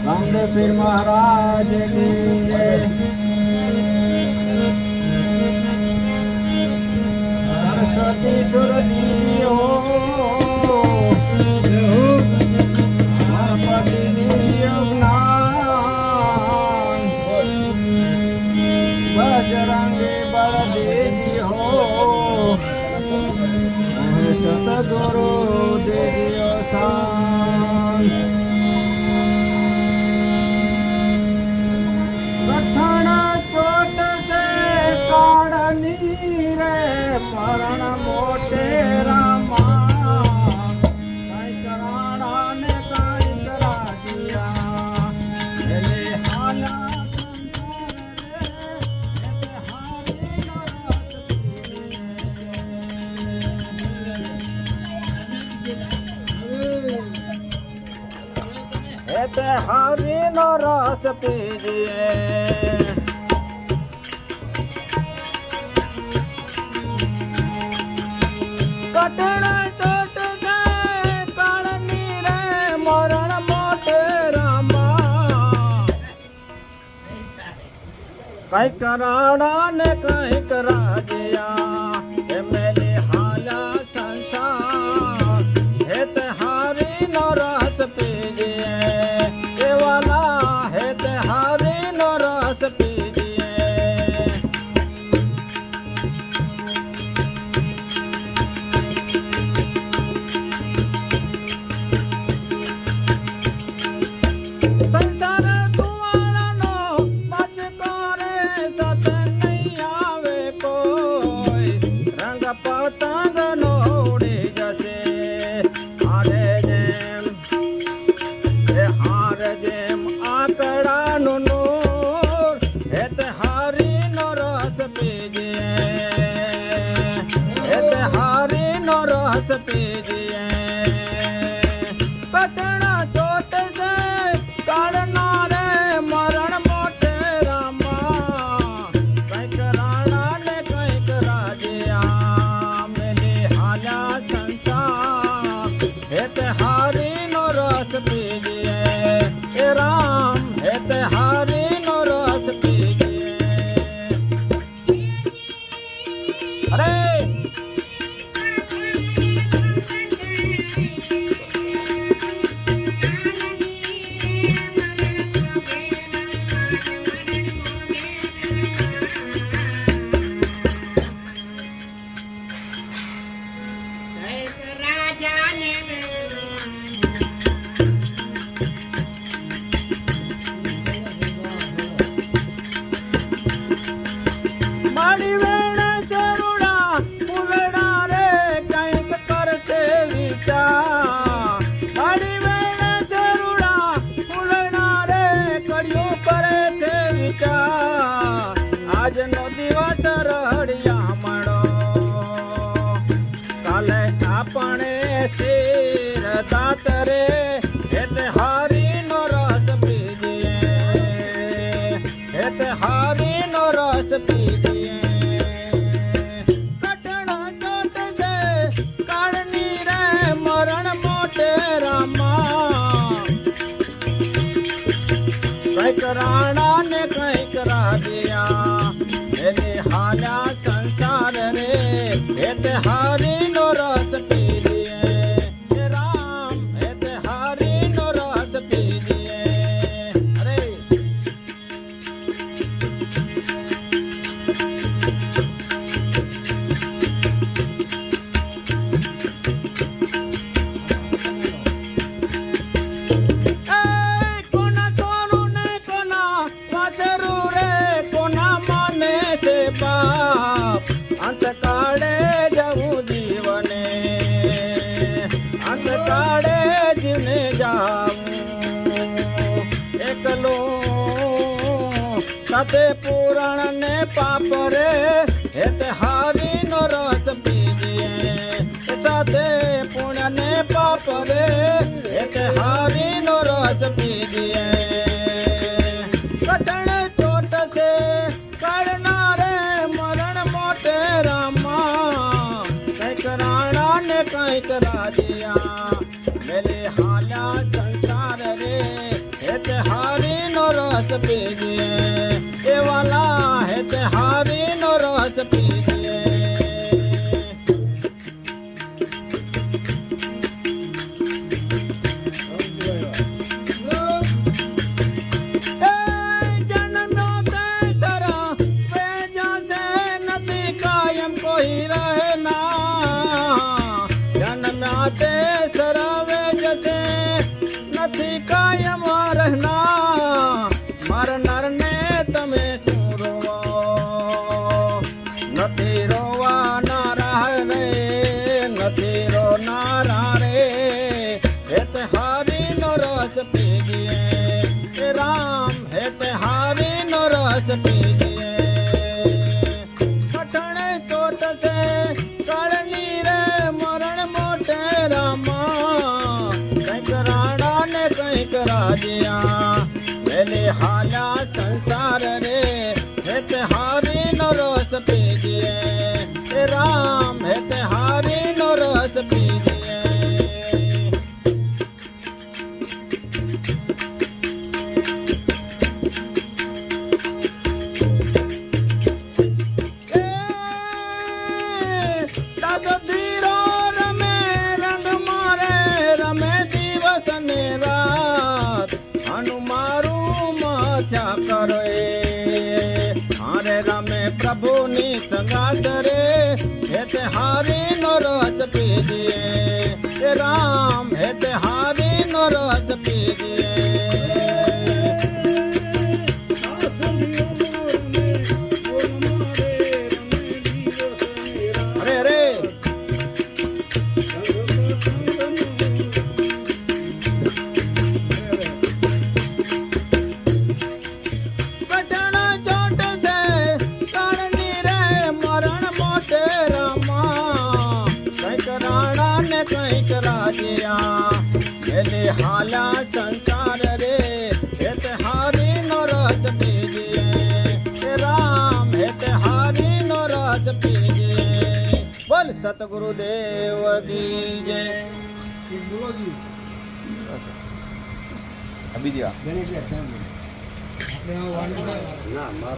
रामदेव पीर महाराज की जय। सरस्वती सुर दीदियो गणपति दिव्य ज्ञान बजरंगी बल दीदियो सतगुरु दीदियो शान। कठण चोट से काढ़नी रे मरण मोटे रामा काई कराड़ा ने काई करा दिया ले हाला हरि नो रस पीजिए कटण चोट से काढ़नी रे मरण मोटे रामा कई कराड़ा ने कई करा दिया मेरे हाला संसार हे ते हरि नो रस पीजिए वाला है ते हरि नो रस पीजिए। संसार कुआरा नो मच करे सत नहीं आवे कोई रंग पतंग नो उड़े जसे हारे जेम हार जेम आकड़ा नो नूर हेत हरि नो रस पीजिए हेत हरि नो रस पीजिए। कटण चोट से काढ़ना रे मरण मोटे रामा कई कराड़ा ने कई करा दिया मेरे हाला संसार हेत हरि नो रस पीजिए राम है ते हरि नो रस पीजिए। अरे माड़ी वेण चरुड़ा फूलड़ा रे कंईक करते विचार माड़ी वेण चरुड़ा फूलड़ा रे कड़ियो करे छे विचार आज नो दिवस रड़िया मणो काले आपणे शेर दात रे हेत हरि नो रस पीजिए हेत हरि नो रस पीजिए। कटण चोट से काढ़नी रे मरण मोटे रामा कई कराड़ा ने कई करा दिया मेरे हाला संसार रे हेत हरि नो रस पीजिए राम हेत हरि नो रस पीजिए। अरे कोना चोरू ने कोना वाचरू रे कोना माने से बाप अंत काढ़े जाऊं जीवने अंत काढ़े जीवने जाऊं एकलो सते पुराण ने पाप रे हेत हरि नो रस पीजिए सते पुण्य ने पाप रे हेत हरि नो रस पीजिए। कटण चोट से काढ़ना रे मरण मोटे रामा कई कराड़ा ने कई करा दिया मेरे हाला संसार रे हेत હાલ્યા સંસાર રે હેતે હારીનો રસ પીજે હે રામ હેતે હારીનો રસ પીજે બોલ સતગુરુદેવ કી જય બીજી વાર ગણેશ આપણે આ વાણી